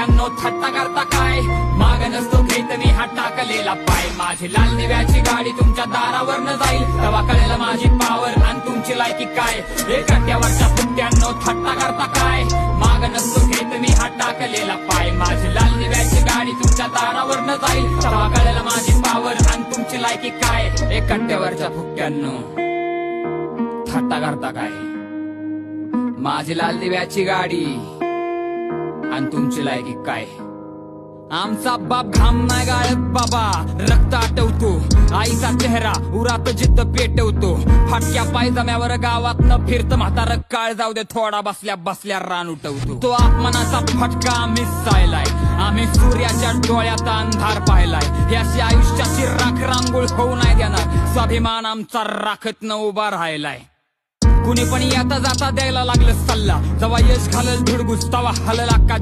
फुट्ट्यांनो थट्टा करता काय? माग नसतो घेत मी हा टाकलेला पाय. माझी लाल दिव्याची गाडी तुमच्या दारावर न जाईल, तेव्हा कळेल माझी पावर आणि तुमची लायकी काय. हे कट्ट्यावरच्या फुट्ट्यांनो थट्टा करता काय? माग नसतो घेत मी हा टाकलेला पाय. माझी लाल दिव्याची गाडी तुमच्या दारावर न जाईल, तेव्हा कळेल माझी पावर आणि तुमची लायकी काय. हे कट्ट्यावरच्या फुट्ट्यांनो थट्टा करता काय? माझी लाल दिव्याची गाडी आणि तुमची लायकी काय. आमचा बाप घाम नाही गाळत बाबा, रक्त आटवतो. आईचा चेहरा उरात जिद्द पेटवतो. फाटक्या पायजम्यावर गावात न फिरत म्हातार काळ जाऊ दे, थोडा बसल्या बसल्या रान उठवतो. तो अपमानाचा फटका आम्ही सायलाय, आम्ही सूर्याच्या डोळ्यात अंधार पाहिलाय. याची आयुष्याची राख रांगोळ होऊ नाही देणार, स्वाभिमान आमचा राखत न उभा राहिलाय. कुणी पण येता जाता द्यायला लागलं सल्ला, जेव्हा यश घालल धुडगुस तवा हलला का